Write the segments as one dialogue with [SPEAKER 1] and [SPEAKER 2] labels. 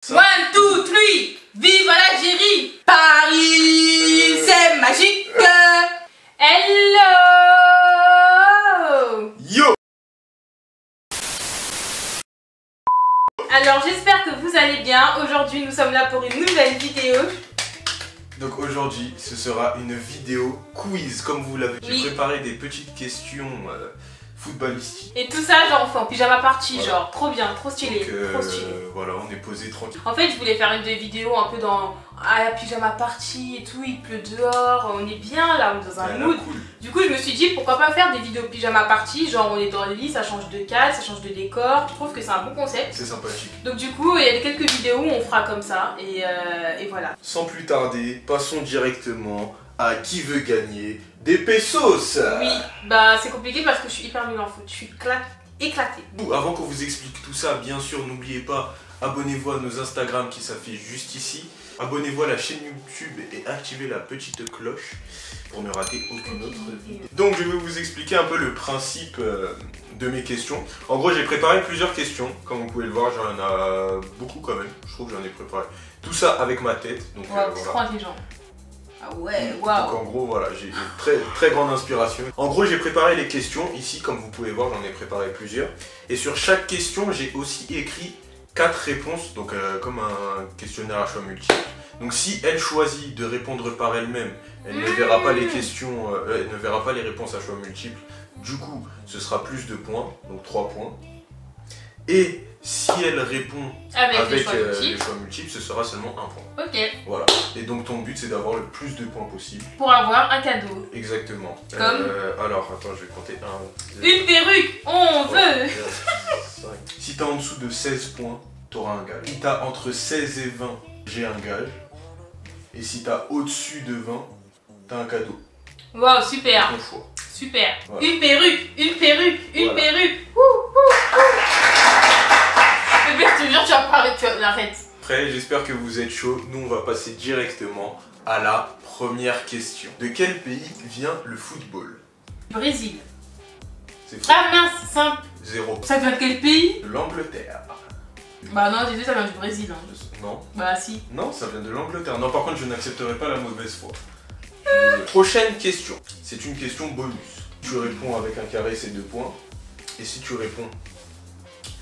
[SPEAKER 1] 1, 2, 3, vive l'Algérie! Paris, c'est magique! Hello!
[SPEAKER 2] Yo!
[SPEAKER 1] Alors j'espère que vous allez bien. Aujourd'hui nous sommes là pour une nouvelle vidéo.
[SPEAKER 2] Donc aujourd'hui ce sera une vidéo quiz comme vous l'avez.
[SPEAKER 1] Oui.
[SPEAKER 2] J'ai préparé des petites questions footballistiques.
[SPEAKER 1] Et tout ça genre on fait en pyjama party,
[SPEAKER 2] Voilà.
[SPEAKER 1] genre trop bien, trop stylé,
[SPEAKER 2] Donc
[SPEAKER 1] trop stylé.
[SPEAKER 2] voilà, on est posé tranquille.
[SPEAKER 1] En fait je voulais faire une vidéo un peu dans la pyjama party et tout, il pleut dehors, on est bien là, on est dans un mood.
[SPEAKER 2] Cool.
[SPEAKER 1] Du coup je me suis dit pourquoi pas faire des vidéos pyjama party, genre on est dans le lit, ça change de cadre, ça change de décor, je trouve que c'est un bon concept.
[SPEAKER 2] C'est sympathique.
[SPEAKER 1] Donc du coup il y a quelques vidéos où on fera comme ça et voilà.
[SPEAKER 2] Sans plus tarder, passons directement à qui veut gagner des pesos.
[SPEAKER 1] Oui, bah c'est compliqué parce que je suis hyper nulle en foot, je suis éclatée.
[SPEAKER 2] Avant qu'on vous explique tout ça, bien sûr, n'oubliez pas, abonnez-vous à nos Instagram qui s'affichent juste ici. Abonnez-vous à la chaîne YouTube et activez la petite cloche pour ne rater aucune autre vidéo. Donc je vais vous expliquer un peu le principe de mes questions. En gros, j'ai préparé plusieurs questions. Comme vous pouvez le voir, j'en ai beaucoup quand même. Je trouve que j'en ai préparé. Tout ça avec ma tête. Donc
[SPEAKER 1] Wow, c'est
[SPEAKER 2] voilà.
[SPEAKER 1] trop intelligent. Ah ouais,
[SPEAKER 2] Donc
[SPEAKER 1] waouh.
[SPEAKER 2] en gros voilà, j'ai une très grande inspiration. En gros j'ai préparé les questions, ici comme vous pouvez voir j'en ai préparé plusieurs. Et sur chaque question j'ai aussi écrit 4 réponses, donc comme un questionnaire à choix multiple. Donc si elle choisit de répondre par elle-même, elle ne verra pas les questions, elle ne verra pas les réponses à choix multiples. Du coup ce sera plus de points, donc 3 points. Et si elle répond
[SPEAKER 1] Avec les
[SPEAKER 2] avec
[SPEAKER 1] choix
[SPEAKER 2] les
[SPEAKER 1] multiples.
[SPEAKER 2] choix multiples, ce sera seulement 1 point.
[SPEAKER 1] Ok,
[SPEAKER 2] Voilà. Et donc ton but c'est d'avoir le plus de points possible.
[SPEAKER 1] pour avoir un cadeau.
[SPEAKER 2] Exactement.
[SPEAKER 1] Comme
[SPEAKER 2] alors, attends, je vais compter 1, 2,
[SPEAKER 1] Une perruque, on veut.
[SPEAKER 2] 5. Si t'as en dessous de 16 points, t'auras un gage. Si t'as entre 16 et 20, j'ai un gage. Et si t'as au-dessus de 20, t'as un cadeau.
[SPEAKER 1] Waouh, super,
[SPEAKER 2] Ton choix.
[SPEAKER 1] super.
[SPEAKER 2] Voilà.
[SPEAKER 1] Une perruque, une perruque, une
[SPEAKER 2] Voilà.
[SPEAKER 1] perruque. Mais bien, je te jure, tu vas pas arrêter, arrête.
[SPEAKER 2] Prêt, j'espère que vous êtes chaud. Nous, on va passer directement à la première question. De quel pays vient le football?
[SPEAKER 1] Brésil.
[SPEAKER 2] C'est faux.
[SPEAKER 1] Ah mince, simple.
[SPEAKER 2] 0.
[SPEAKER 1] Ça vient de quel pays?
[SPEAKER 2] De l'Angleterre.
[SPEAKER 1] Bah non, j'ai dit ça vient du Brésil. Hein.
[SPEAKER 2] Non.
[SPEAKER 1] Bah si.
[SPEAKER 2] Non, ça vient de l'Angleterre. Non, par contre, je n'accepterai pas la mauvaise foi. Prochaine question. C'est une question bonus. Tu réponds avec un carré, c'est 2 points. Et si tu réponds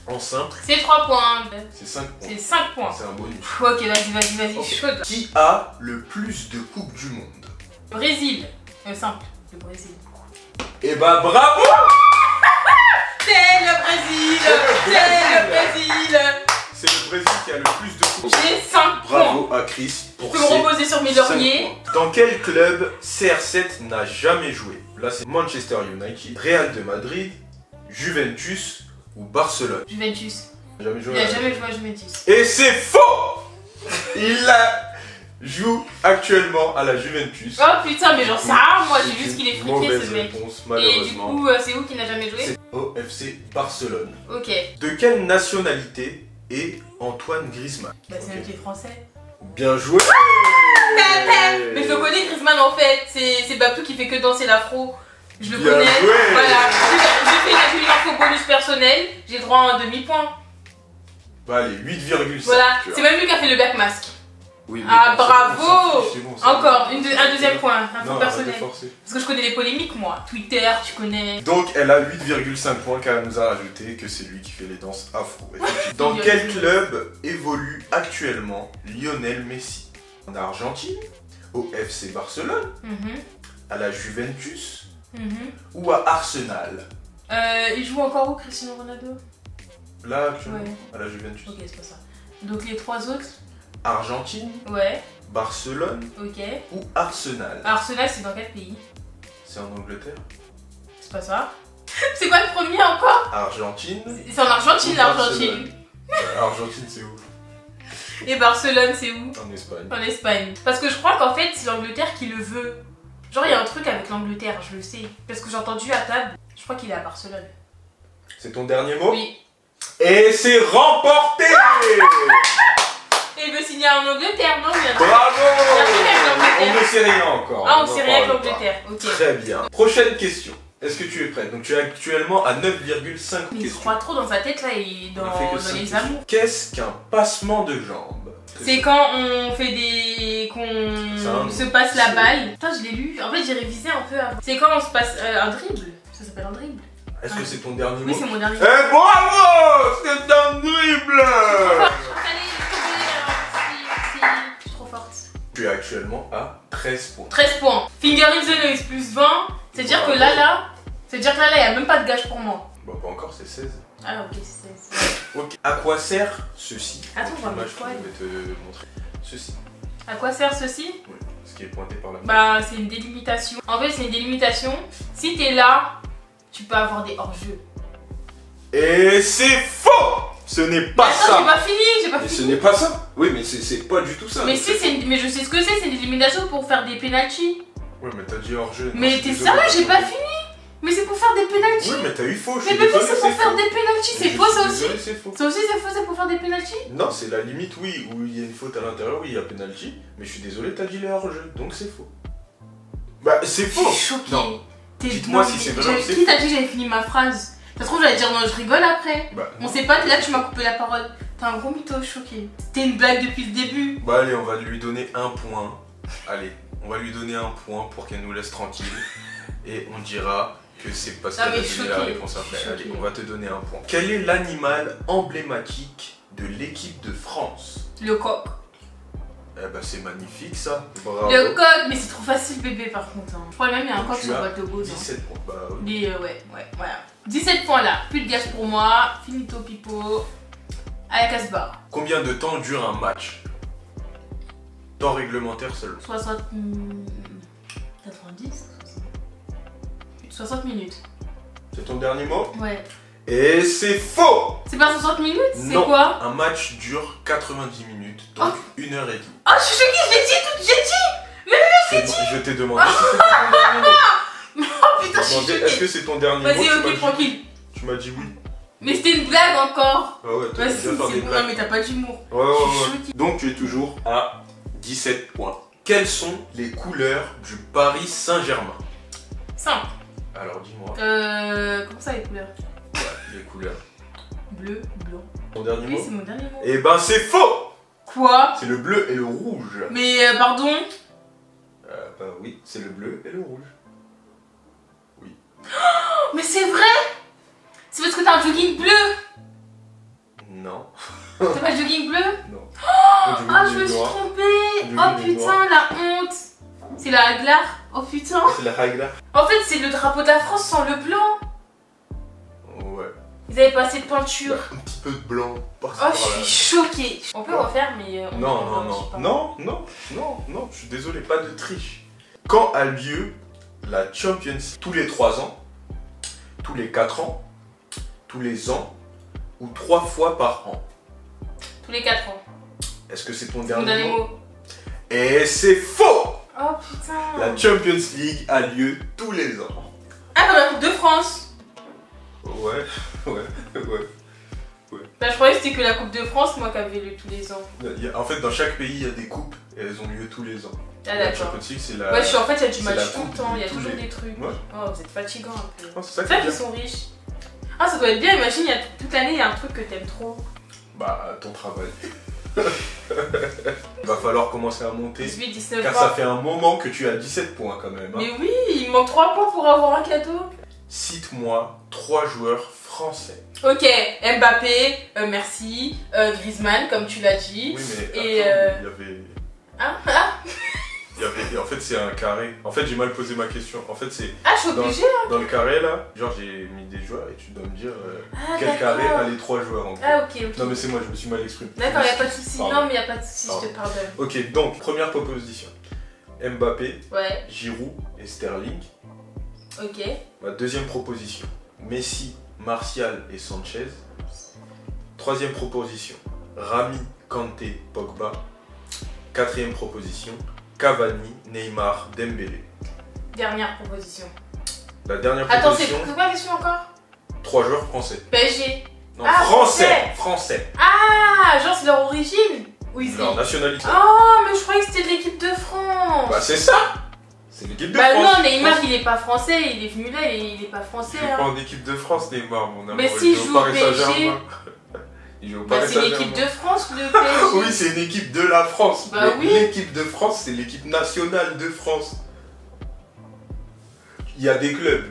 [SPEAKER 2] en simple,
[SPEAKER 1] C'est 3 points.
[SPEAKER 2] c'est 5 points.
[SPEAKER 1] C'est 5 points.
[SPEAKER 2] C'est un bonus.
[SPEAKER 1] Ok, vas-y,
[SPEAKER 2] Ok.
[SPEAKER 1] chaude.
[SPEAKER 2] Qui a le plus de coupes du monde?
[SPEAKER 1] Brésil. Simple, le Brésil.
[SPEAKER 2] Eh bah bravo!
[SPEAKER 1] C'est le Brésil. C'est le Brésil.
[SPEAKER 2] C'est le Brésil qui a le plus de coupes.
[SPEAKER 1] J'ai 5 points.
[SPEAKER 2] Bravo à Chris
[SPEAKER 1] Je
[SPEAKER 2] pour
[SPEAKER 1] peux me reposer sur mes
[SPEAKER 2] 5
[SPEAKER 1] lauriers.
[SPEAKER 2] points. Dans quel club CR7 n'a jamais joué? Là, c'est Manchester United, Real de Madrid, Juventus ou Barcelone.
[SPEAKER 1] Juventus.
[SPEAKER 2] Jamais joué
[SPEAKER 1] Il a
[SPEAKER 2] à-
[SPEAKER 1] jamais joué à Juventus.
[SPEAKER 2] Et c'est faux! Joue actuellement à la Juventus.
[SPEAKER 1] Oh putain, mais genre ça, moi j'ai
[SPEAKER 2] C'est
[SPEAKER 1] vu ce qu'il est
[SPEAKER 2] une
[SPEAKER 1] friqué
[SPEAKER 2] mauvaise
[SPEAKER 1] ce mec.
[SPEAKER 2] réponse,
[SPEAKER 1] Et du
[SPEAKER 2] malheureusement.
[SPEAKER 1] coup, c'est où qui n'a jamais joué?
[SPEAKER 2] C'est au FC Barcelone.
[SPEAKER 1] Ok.
[SPEAKER 2] De quelle nationalité est Antoine Griezmann?
[SPEAKER 1] Bah c'est
[SPEAKER 2] Ok.
[SPEAKER 1] même qui est français.
[SPEAKER 2] Bien joué!
[SPEAKER 1] Mais je le connais Griezmann en fait, c'est Babtou qui fait que danser l'afro. Je le
[SPEAKER 2] Bien
[SPEAKER 1] connais.
[SPEAKER 2] joué.
[SPEAKER 1] Voilà. J'ai fait une info bonus personnelle, j'ai droit à un demi-point.
[SPEAKER 2] Bah allez, 8,5.
[SPEAKER 1] Voilà,
[SPEAKER 2] tu vois.
[SPEAKER 1] c'est même lui qui a fait le back mask.
[SPEAKER 2] Oui, mais
[SPEAKER 1] Ah
[SPEAKER 2] bon, c'est
[SPEAKER 1] bravo!
[SPEAKER 2] bon, on s'en fiche, c'est bon, c'est
[SPEAKER 1] Encore,
[SPEAKER 2] bon.
[SPEAKER 1] un deuxième point, info
[SPEAKER 2] Non, arrête de
[SPEAKER 1] personnelle.
[SPEAKER 2] forcer.
[SPEAKER 1] Parce que je connais les polémiques moi. Twitter, tu connais.
[SPEAKER 2] Donc elle a 8,5 points car elle nous a rajouté que c'est lui qui fait les danses afro. Effectivement. Dans quel club évolue actuellement Lionel Messi? En Argentine, au FC Barcelone, à la Juventus ou à Arsenal?
[SPEAKER 1] Il joue encore où Cristiano Ronaldo?
[SPEAKER 2] Là actuellement,
[SPEAKER 1] Ouais.
[SPEAKER 2] à la Juventus.
[SPEAKER 1] Ok, c'est pas ça. Donc les trois autres?
[SPEAKER 2] Argentine,
[SPEAKER 1] Ouais,
[SPEAKER 2] Barcelone
[SPEAKER 1] ok.
[SPEAKER 2] ou Arsenal?
[SPEAKER 1] Arsenal, c'est dans quel pays?
[SPEAKER 2] C'est en Angleterre.
[SPEAKER 1] C'est pas ça. C'est quoi le premier encore?
[SPEAKER 2] Argentine.
[SPEAKER 1] C'est en Argentine,
[SPEAKER 2] ou
[SPEAKER 1] l'Argentine.
[SPEAKER 2] Barcelone. Argentine c'est où?
[SPEAKER 1] Et Barcelone, c'est où?
[SPEAKER 2] En Espagne.
[SPEAKER 1] En Espagne. Parce que je crois qu'en fait, c'est l'Angleterre qui le veut. Genre, il y a un truc avec l'Angleterre, je le sais. Parce que j'ai entendu à table, je crois qu'il est à Barcelone.
[SPEAKER 2] C'est ton dernier mot?
[SPEAKER 1] Oui.
[SPEAKER 2] Et c'est remporté!
[SPEAKER 1] Et il veut signer en Angleterre, non? Il y a un truc-
[SPEAKER 2] Bravo!
[SPEAKER 1] Il y a un truc avec l'Angleterre.
[SPEAKER 2] On ne sait rien encore.
[SPEAKER 1] Ah, on sait rien avec
[SPEAKER 2] en parle
[SPEAKER 1] l'Angleterre.
[SPEAKER 2] pas.
[SPEAKER 1] Ok.
[SPEAKER 2] Très bien. Prochaine question. Est-ce que tu es prête? Donc tu es actuellement à 9,5
[SPEAKER 1] Il se
[SPEAKER 2] questions.
[SPEAKER 1] croit trop dans sa tête là et
[SPEAKER 2] On a fait que
[SPEAKER 1] dans
[SPEAKER 2] cinq
[SPEAKER 1] les
[SPEAKER 2] questions.
[SPEAKER 1] amours.
[SPEAKER 2] Qu'est-ce qu'un passement de jambes?
[SPEAKER 1] C'est quand on fait des. qu'on se passe la balle. Putain, je l'ai lu. En fait, j'ai révisé un peu avant. C'est quand on se passe un dribble. Ça s'appelle un dribble.
[SPEAKER 2] Est-ce que c'est ton dernier
[SPEAKER 1] Oui,
[SPEAKER 2] mot?
[SPEAKER 1] c'est mon dernier.
[SPEAKER 2] Eh bravo! C'est un dribble!
[SPEAKER 1] Allez, je suis trop forte.
[SPEAKER 2] Tu es actuellement à 13 points.
[SPEAKER 1] 13 points. Finger in the nose plus 20. C'est-à-dire que là, il n'y a même pas de gage pour moi.
[SPEAKER 2] Bah, pas encore, c'est 16.
[SPEAKER 1] Ah, ok, c'est 16.
[SPEAKER 2] Ok. À quoi sert ceci?
[SPEAKER 1] Attends, on va
[SPEAKER 2] L'image
[SPEAKER 1] mettre
[SPEAKER 2] que
[SPEAKER 1] quoi,
[SPEAKER 2] je vais te montrer. Ceci.
[SPEAKER 1] À quoi sert ceci?
[SPEAKER 2] Oui. Ce qui est pointé par la main.
[SPEAKER 1] Bah, c'est une délimitation. En fait, c'est une délimitation. Si t'es là, tu peux avoir des hors-jeux.
[SPEAKER 2] Et c'est faux! Ce n'est pas
[SPEAKER 1] Attends,
[SPEAKER 2] ça!
[SPEAKER 1] j'ai pas fini,
[SPEAKER 2] Mais ce n'est pas ça! Oui, mais c'est pas du tout ça.
[SPEAKER 1] Mais si, mais je sais ce que c'est une élimination pour faire des penalties.
[SPEAKER 2] Ouais, mais t'as dit hors-jeu.
[SPEAKER 1] Mais t'es sérieux, j'ai pas fini. Mais c'est pour faire des penalties.
[SPEAKER 2] Oui, mais t'as eu faux, je
[SPEAKER 1] Mais
[SPEAKER 2] suis
[SPEAKER 1] bébé,
[SPEAKER 2] désolé,
[SPEAKER 1] c'est pour faire
[SPEAKER 2] faux.
[SPEAKER 1] des penalties. C'est faux, ça aussi.
[SPEAKER 2] Désolé, c'est faux.
[SPEAKER 1] Ça aussi, c'est faux, c'est pour faire des penalties.
[SPEAKER 2] Non, c'est la limite, oui, où il y a une faute à l'intérieur, oui, il y a penalty. Mais je suis désolé, t'as dit les hors-jeu, donc c'est faux. Bah, c'est
[SPEAKER 1] Je
[SPEAKER 2] faux!
[SPEAKER 1] suis choquée.
[SPEAKER 2] Non.
[SPEAKER 1] T'es-
[SPEAKER 2] Dites-moi
[SPEAKER 1] non,
[SPEAKER 2] si
[SPEAKER 1] mais
[SPEAKER 2] c'est vrai ou c'est
[SPEAKER 1] Qui t'a dit que j'avais fini ma phrase? Ça se trouve, j'allais dire non, je rigole après.
[SPEAKER 2] Bah,
[SPEAKER 1] On sait pas, là, tu m'as coupé la parole. T'es un gros mytho, choqué. C'était une blague depuis le début.
[SPEAKER 2] bah allez, on va lui donner un point. Allez, on va lui donner un point pour qu'elle nous laisse tranquille. Et on dira que c'est parce
[SPEAKER 1] Non,
[SPEAKER 2] qu'elle a
[SPEAKER 1] mais
[SPEAKER 2] donné la
[SPEAKER 1] choquée.
[SPEAKER 2] réponse après.
[SPEAKER 1] Choquée.
[SPEAKER 2] Allez, on va te donner un point. Quel est l'animal emblématique de l'équipe de France?
[SPEAKER 1] Le coq.
[SPEAKER 2] Eh bah c'est magnifique ça. Bravo.
[SPEAKER 1] Le coq, mais c'est trop facile, bébé, par contre. Hein. Je crois même qu'il y a un
[SPEAKER 2] Donc,
[SPEAKER 1] coq
[SPEAKER 2] tu
[SPEAKER 1] sur
[SPEAKER 2] as
[SPEAKER 1] boîte de Bose.
[SPEAKER 2] 17 points. Bah oui.
[SPEAKER 1] Mais ouais, voilà. 17 points là. Plus de gage pour moi. Finito pipo. À la casse-barre.
[SPEAKER 2] Combien de temps dure un match? Temps réglementaire seulement.
[SPEAKER 1] 60. 90 60 minutes.
[SPEAKER 2] C'est ton dernier mot?
[SPEAKER 1] Ouais.
[SPEAKER 2] Et c'est faux!
[SPEAKER 1] C'est pas 60 minutes? C'est
[SPEAKER 2] Non.
[SPEAKER 1] quoi?
[SPEAKER 2] Un match dure 90 minutes, donc 1h30.
[SPEAKER 1] Oh, je suis choquée, j'ai dit.
[SPEAKER 2] Je t'ai demandé si c'était ton dernier mot.
[SPEAKER 1] Oh putain, je suis
[SPEAKER 2] Demandé,
[SPEAKER 1] choquée.
[SPEAKER 2] est-ce que c'est ton dernier mot?
[SPEAKER 1] Vas-y,
[SPEAKER 2] Tu m'as
[SPEAKER 1] ok,
[SPEAKER 2] dit-
[SPEAKER 1] tranquille.
[SPEAKER 2] Tu m'as dit oui.
[SPEAKER 1] Mais c'était une blague encore.
[SPEAKER 2] Ah ouais, t'as
[SPEAKER 1] Vas-y,
[SPEAKER 2] bien
[SPEAKER 1] c'est
[SPEAKER 2] faire des
[SPEAKER 1] bon, non,
[SPEAKER 2] blagues.
[SPEAKER 1] mais t'as pas d'humour.
[SPEAKER 2] Ouais, ouais,
[SPEAKER 1] Je suis
[SPEAKER 2] ouais.
[SPEAKER 1] choquée.
[SPEAKER 2] Donc tu es toujours à 17 points. Quelles sont les couleurs du Paris Saint-Germain?
[SPEAKER 1] Simple.
[SPEAKER 2] Alors dis-moi.
[SPEAKER 1] Comment ça les couleurs?
[SPEAKER 2] Ouais, les couleurs.
[SPEAKER 1] Bleu, blanc.
[SPEAKER 2] Ton dernier
[SPEAKER 1] Oui,
[SPEAKER 2] mot?
[SPEAKER 1] c'est mon dernier mot.
[SPEAKER 2] Eh ben c'est faux!
[SPEAKER 1] Quoi?
[SPEAKER 2] C'est le bleu et le rouge.
[SPEAKER 1] Mais pardon?
[SPEAKER 2] Bah oui, c'est le bleu et le rouge.
[SPEAKER 1] Oh, mais c'est vrai! C'est parce que t'as un jogging bleu!
[SPEAKER 2] Non.
[SPEAKER 1] T'as pas de jogging bleu?
[SPEAKER 2] Non.
[SPEAKER 1] Ah, je me suis trompée! Oh putain, la honte! C'est la Haglar? Oh putain!
[SPEAKER 2] C'est la Haglar.
[SPEAKER 1] En fait, c'est le drapeau de la France sans le blanc!
[SPEAKER 2] Ouais.
[SPEAKER 1] Ils avaient pas assez de peinture.
[SPEAKER 2] Un petit peu de blanc. Par-ci,
[SPEAKER 1] Oh,
[SPEAKER 2] par-là.
[SPEAKER 1] je suis choquée! On peut refaire, mais. On
[SPEAKER 2] Non,
[SPEAKER 1] peut
[SPEAKER 2] non,
[SPEAKER 1] refaire, je sais
[SPEAKER 2] non,
[SPEAKER 1] pas.
[SPEAKER 2] non, je suis désolé, pas de triche. Quand a lieu la Champions League? Tous les 3 ans, tous les 4 ans, tous les ans ou 3 fois par an?
[SPEAKER 1] Tous les 4 ans.
[SPEAKER 2] Est-ce que c'est ton
[SPEAKER 1] Mon
[SPEAKER 2] dernier
[SPEAKER 1] dernier
[SPEAKER 2] mot?
[SPEAKER 1] mot.
[SPEAKER 2] Et c'est faux!
[SPEAKER 1] Oh putain!
[SPEAKER 2] La Champions League a lieu tous les ans.
[SPEAKER 1] Ah, comme la Coupe de France!
[SPEAKER 2] Ouais.
[SPEAKER 1] Bah, je croyais que c'était que la Coupe de France, moi, qui avait lieu tous les ans.
[SPEAKER 2] En fait, dans chaque pays, il y a des coupes et elles ont lieu tous les ans.
[SPEAKER 1] Ah,
[SPEAKER 2] La
[SPEAKER 1] d'accord.
[SPEAKER 2] Champions League, c'est la.
[SPEAKER 1] Ouais, en fait, il y a du
[SPEAKER 2] c'est
[SPEAKER 1] match
[SPEAKER 2] la
[SPEAKER 1] tout le
[SPEAKER 2] coupe
[SPEAKER 1] temps, il y a
[SPEAKER 2] de tous
[SPEAKER 1] toujours
[SPEAKER 2] les-
[SPEAKER 1] des trucs.
[SPEAKER 2] Ouais.
[SPEAKER 1] Oh, vous êtes fatigant un peu.
[SPEAKER 2] Oh, c'est ça
[SPEAKER 1] C'est
[SPEAKER 2] qui
[SPEAKER 1] vrai
[SPEAKER 2] est
[SPEAKER 1] qu'ils
[SPEAKER 2] bien.
[SPEAKER 1] sont riches. Ah, ça doit être bien, imagine, il y a toute l'année, il y a un truc que t'aimes trop.
[SPEAKER 2] Bah, ton travail. Il va falloir commencer à monter.
[SPEAKER 1] 18, 19
[SPEAKER 2] Car ça
[SPEAKER 1] ans.
[SPEAKER 2] fait un moment que tu as 17 points quand même. Hein.
[SPEAKER 1] Mais oui, il me manque 3 points pour avoir un cadeau.
[SPEAKER 2] Cite-moi 3 joueurs français.
[SPEAKER 1] Ok, Mbappé, merci, Griezmann, comme tu l'as dit.
[SPEAKER 2] Oui, mais
[SPEAKER 1] Et,
[SPEAKER 2] attends, il y avait.
[SPEAKER 1] Ah,
[SPEAKER 2] En fait, c'est un carré. En fait, j'ai mal posé ma question. En fait, c'est
[SPEAKER 1] ah, je suis obligée.
[SPEAKER 2] dans le carré là. Genre, j'ai mis des joueurs et tu dois me dire
[SPEAKER 1] Ah,
[SPEAKER 2] quel carré
[SPEAKER 1] d'accord.
[SPEAKER 2] a les 3 joueurs en gros.
[SPEAKER 1] Ah, ok, ok.
[SPEAKER 2] Non, mais c'est moi, je me suis mal exprimé.
[SPEAKER 1] D'accord, y'a pas de soucis.
[SPEAKER 2] Pardon.
[SPEAKER 1] Non, mais y'a pas de soucis, je
[SPEAKER 2] Pardon.
[SPEAKER 1] te pardonne.
[SPEAKER 2] Ok, donc, première proposition Mbappé,
[SPEAKER 1] Ouais,
[SPEAKER 2] Giroud et Sterling.
[SPEAKER 1] ok.
[SPEAKER 2] Ma deuxième proposition Messi, Martial et Sanchez. Troisième proposition Rami, Kanté, Pogba. Quatrième proposition Cavani, Neymar, Dembélé.
[SPEAKER 1] Dernière proposition.
[SPEAKER 2] La dernière
[SPEAKER 1] Attends, c'est
[SPEAKER 2] proposition
[SPEAKER 1] quoi la question encore?
[SPEAKER 2] 3 joueurs français.
[SPEAKER 1] PSG.
[SPEAKER 2] Non,
[SPEAKER 1] Ah,
[SPEAKER 2] français.
[SPEAKER 1] Ah, genre c'est leur origine? Oui, c'est.
[SPEAKER 2] Leur nationalité.
[SPEAKER 1] Oh, mais je croyais que c'était de l'équipe de France.
[SPEAKER 2] Bah c'est ça. C'est l'équipe de France.
[SPEAKER 1] Bah non, Neymar il est pas français, il est venu là et il est pas français.
[SPEAKER 2] Il joue pas en équipe de France, Neymar, mon amour.
[SPEAKER 1] Mais s'il joue au PSG.
[SPEAKER 2] Il joue au
[SPEAKER 1] Bah
[SPEAKER 2] Paris
[SPEAKER 1] c'est
[SPEAKER 2] Saint-Germain.
[SPEAKER 1] l'équipe de France, le PSG.
[SPEAKER 2] Oui, c'est une équipe de la France.
[SPEAKER 1] Bah oui.
[SPEAKER 2] L'équipe de France, c'est l'équipe nationale de France. Il y a des clubs.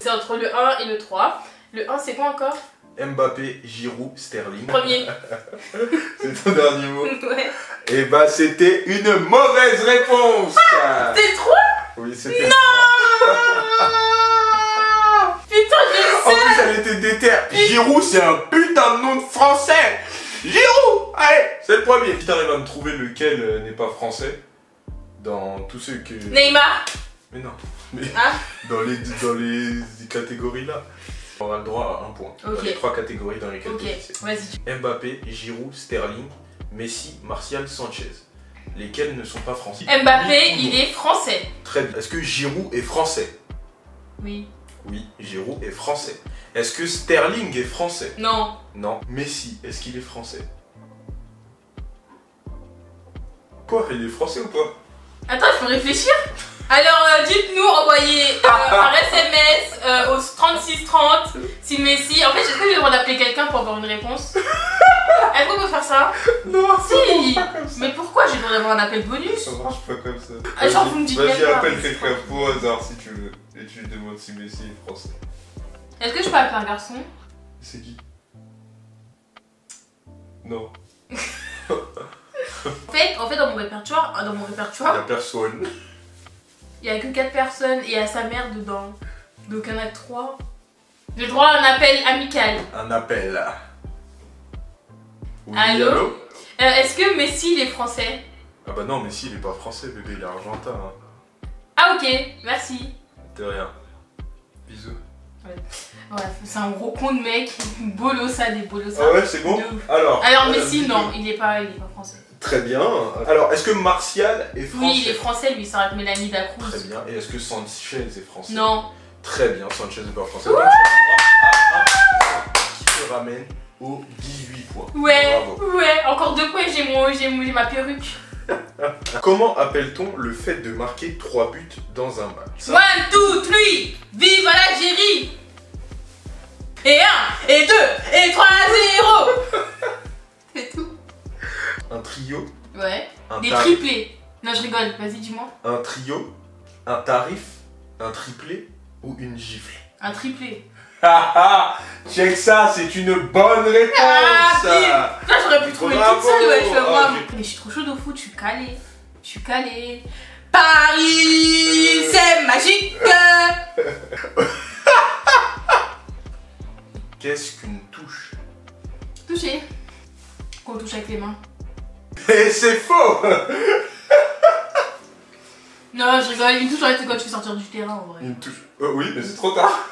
[SPEAKER 1] C'est entre le 1 et le 3. Le 1 c'est quoi encore?
[SPEAKER 2] Mbappé, Giroud, Sterling.
[SPEAKER 1] Premier.
[SPEAKER 2] C'est ton dernier mot.
[SPEAKER 1] Ouais.
[SPEAKER 2] Et bah c'était une mauvaise réponse.
[SPEAKER 1] C'était le 3?
[SPEAKER 2] Oui, c'était.
[SPEAKER 1] Non. Putain, je
[SPEAKER 2] En
[SPEAKER 1] sais.
[SPEAKER 2] plus, elle était déterre. Giroud, c'est un putain de nom de français. Giroud. Allez, c'est le premier. Si t'arrives à me trouver lequel n'est pas français, dans tous ceux que...
[SPEAKER 1] Neymar.
[SPEAKER 2] Mais non. Mais
[SPEAKER 1] Ah.
[SPEAKER 2] dans les catégories là, on aura le droit à un point.
[SPEAKER 1] Ok.
[SPEAKER 2] Dans les 3 catégories dans lesquelles
[SPEAKER 1] Ok,
[SPEAKER 2] tu es.
[SPEAKER 1] vas-y.
[SPEAKER 2] Mbappé, Giroud, Sterling, Messi, Martial, Sanchez. Lesquels ne sont pas français?
[SPEAKER 1] Mbappé, il est français.
[SPEAKER 2] Très bien. Est-ce que Giroud est français?
[SPEAKER 1] Oui.
[SPEAKER 2] Oui, Giroud est français. Est-ce que Sterling est français?
[SPEAKER 1] Non.
[SPEAKER 2] Non. Messi, est-ce qu'il est français? Quoi? Il est français ou pas?
[SPEAKER 1] Attends, je peux réfléchir. Alors, dites-nous, envoyez un SMS au 3630 si Messi... En fait, est-ce que j'ai le droit d'appeler quelqu'un pour avoir une réponse? Est-ce qu'on peut faire ça?
[SPEAKER 2] Non,
[SPEAKER 1] Si.
[SPEAKER 2] pas comme ça.
[SPEAKER 1] Mais pourquoi j'ai le droit d'avoir un appel bonus?
[SPEAKER 2] Ça marche pas comme ça.
[SPEAKER 1] Ah, genre, vous me dites
[SPEAKER 2] Vas-y,
[SPEAKER 1] même pas,
[SPEAKER 2] appelle
[SPEAKER 1] mais c'est
[SPEAKER 2] quelqu'un
[SPEAKER 1] pas-
[SPEAKER 2] au hasard si tu veux. Et tu lui demandes si Messi est français.
[SPEAKER 1] Est-ce que je peux appeler un garçon?
[SPEAKER 2] C'est qui? Non.
[SPEAKER 1] En fait, dans mon répertoire,
[SPEAKER 2] Il y a personne.
[SPEAKER 1] il y a que 4 personnes et il y a sa mère dedans. Donc il y en a 3. J'ai le droit à un appel amical.
[SPEAKER 2] Un appel. Oui,
[SPEAKER 1] Allô? Est-ce que Messi il est français?
[SPEAKER 2] Ah bah non, Messi il est pas français, bébé, il est argentin. Hein.
[SPEAKER 1] Ah ok, merci.
[SPEAKER 2] De rien. Bisous.
[SPEAKER 1] Ouais, c'est un gros con de mec. Bolossa, des bolossa.
[SPEAKER 2] Ah ouais, c'est bon?
[SPEAKER 1] De ouf.
[SPEAKER 2] Alors
[SPEAKER 1] Messi, non, il est pas français.
[SPEAKER 2] Très bien. Alors, est-ce que Martial est français?
[SPEAKER 1] Oui, il est français, lui, ça arrête Mélanie Dacruz.
[SPEAKER 2] Très bien. Et est-ce que Sanchez est français?
[SPEAKER 1] Non.
[SPEAKER 2] Très bien, Sanchez n'est pas français. Donc, tu as un point qui te ramène aux 18 points.
[SPEAKER 1] Ouais,
[SPEAKER 2] Bravo.
[SPEAKER 1] ouais, encore 2 points, j'ai ma perruque.
[SPEAKER 2] Comment appelle-t-on le fait de marquer 3 buts dans un match?
[SPEAKER 1] 1, 2, 3, vive l'Algérie! Et 1, et 2, et 3, 0! C'est tout.
[SPEAKER 2] Un trio,
[SPEAKER 1] Ouais.
[SPEAKER 2] un
[SPEAKER 1] Des
[SPEAKER 2] tarif,
[SPEAKER 1] triplés. Non, je rigole, vas-y, dis-moi.
[SPEAKER 2] un trio, un tarif, un triplé ou une gifle?
[SPEAKER 1] Un triplé.
[SPEAKER 2] Ah ah, check ça, c'est une bonne réponse.
[SPEAKER 1] Ah, Là, j'aurais pu trouver
[SPEAKER 2] Bravo.
[SPEAKER 1] toute seule, ouais, je fais moi.
[SPEAKER 2] Ah,
[SPEAKER 1] Mais je suis trop chaude au foot, je suis calée. Je suis calée. Paris, c'est magique!
[SPEAKER 2] Qu'est-ce qu'une touche?
[SPEAKER 1] Touché. Qu'on touche avec les mains.
[SPEAKER 2] Et c'est faux.
[SPEAKER 1] Non, je rigole, une touche, c'est quand tu fais sortir du terrain en vrai.
[SPEAKER 2] Une touche. Oui, mais c'est trop tard.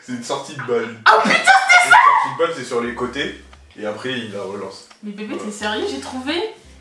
[SPEAKER 2] C'est une sortie de balle.
[SPEAKER 1] Oh putain,
[SPEAKER 2] c'est ça. Une sortie de balle, c'est sur les côtés. Et après, il la relance.
[SPEAKER 1] Mais bébé, t'es sérieux, j'ai trouvé?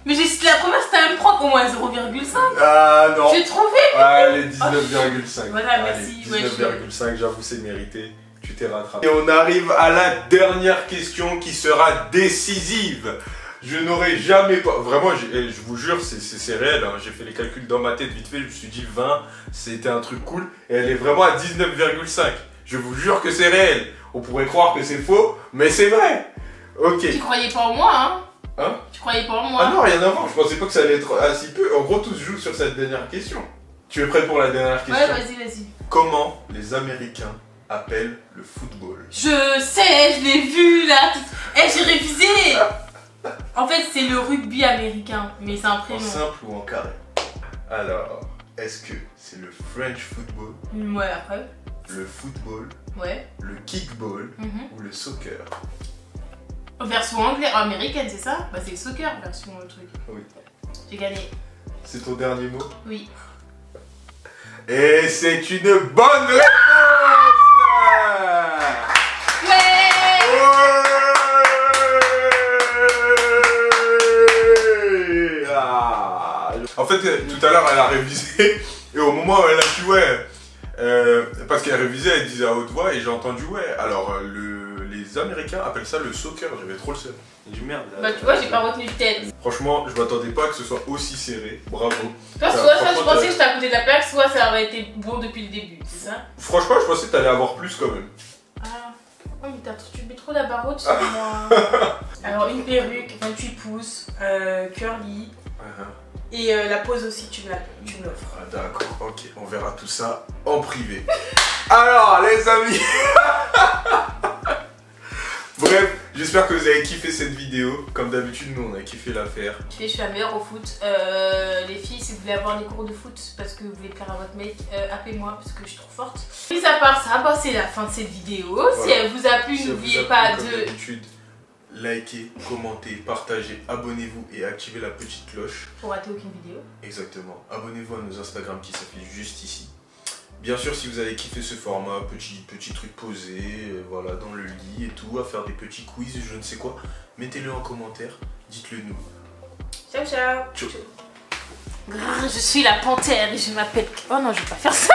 [SPEAKER 1] Mais la première, c'était à me prendre au moins 0,5.
[SPEAKER 2] Ah non.
[SPEAKER 1] J'ai trouvé.
[SPEAKER 2] Allez, 19,5.
[SPEAKER 1] Voilà,
[SPEAKER 2] Allez,
[SPEAKER 1] merci.
[SPEAKER 2] 19,5, j'avoue, c'est mérité. Tu t'es rattrapé. Et on arrive à la dernière question qui sera décisive. Je n'aurais jamais pas... Vraiment, je vous jure, c'est réel. Hein. J'ai fait les calculs dans ma tête vite fait. Je me suis dit 20, c'était un truc cool. Et elle est vraiment à 19,5. Je vous jure que c'est réel. On pourrait croire que c'est faux, mais c'est vrai. Ok.
[SPEAKER 1] Tu croyais pas en moi, hein?
[SPEAKER 2] Hein?
[SPEAKER 1] Tu croyais pas en moi?
[SPEAKER 2] Ah non, rien à voir. Je pensais pas que ça allait être si peu. En gros, tout se joue sur cette dernière question. Tu es prêt pour la dernière question?
[SPEAKER 1] Ouais, vas-y, vas-y.
[SPEAKER 2] Comment les Américains appellent le football?
[SPEAKER 1] Je sais, je l'ai vu là. Eh, j'ai révisé. En fait, c'est le rugby américain, mais c'est un
[SPEAKER 2] En
[SPEAKER 1] prénom.
[SPEAKER 2] simple ou en carré? Alors, est-ce que c'est le French football,
[SPEAKER 1] Ouais, après.
[SPEAKER 2] le football,
[SPEAKER 1] Ouais.
[SPEAKER 2] le kickball
[SPEAKER 1] Mhm.
[SPEAKER 2] ou le soccer?
[SPEAKER 1] Version anglaise, américaine, c'est ça? Bah, c'est le soccer, version truc.
[SPEAKER 2] Oui.
[SPEAKER 1] J'ai gagné.
[SPEAKER 2] C'est ton dernier mot?
[SPEAKER 1] Oui.
[SPEAKER 2] Et c'est une bonne réponse! Ouais! Ah. En fait, tout à l'heure, elle a révisé, et au moment où elle a dit ouais, parce qu'elle révisait, elle disait à haute voix, et j'ai entendu ouais. Alors, les les Américains appellent ça le soccer, j'avais trop le seum. J'ai dit merde.
[SPEAKER 1] Bah tu vois, j'ai pas retenu de tête.
[SPEAKER 2] Franchement, je m'attendais pas que ce soit aussi serré, bravo.
[SPEAKER 1] Toi, soit ça, je pensais que j'étais à côté de la plaque, soit ça aurait été bon depuis le début, c'est ça?
[SPEAKER 2] Franchement, je pensais que t'allais avoir plus quand même.
[SPEAKER 1] Ah, oh, mais tu mets trop la barre haute sur moi. Alors, une perruque, 28 pouces, curly. Et la pose aussi, tu me l'offres.
[SPEAKER 2] Ah, d'accord, ok, on verra tout ça en privé. Alors, les amis. Bref, j'espère que vous avez kiffé cette vidéo. Comme d'habitude, nous on a kiffé la faire.
[SPEAKER 1] Je suis la meilleure au foot. Les filles, si vous voulez avoir des cours de foot parce que vous voulez plaire à votre mec, appelez-moi parce que je suis trop forte. Mis à part ça, bah, c'est la fin de cette vidéo. Voilà. Si elle vous a plu, n'oubliez pas de
[SPEAKER 2] liker, commenter, partager, abonnez-vous et activez la petite cloche.
[SPEAKER 1] Pour rater aucune vidéo.
[SPEAKER 2] Exactement. Abonnez-vous à nos Instagram qui s'affichent juste ici. Bien sûr, si vous avez kiffé ce format, petit truc posé, voilà, dans le lit et tout, à faire des petits quiz, je ne sais quoi, mettez-le en commentaire, dites-le nous.
[SPEAKER 1] Ciao, ciao.
[SPEAKER 2] Ciao.
[SPEAKER 1] Je suis la panthère et je m'appelle... Oh non, je vais pas faire ça.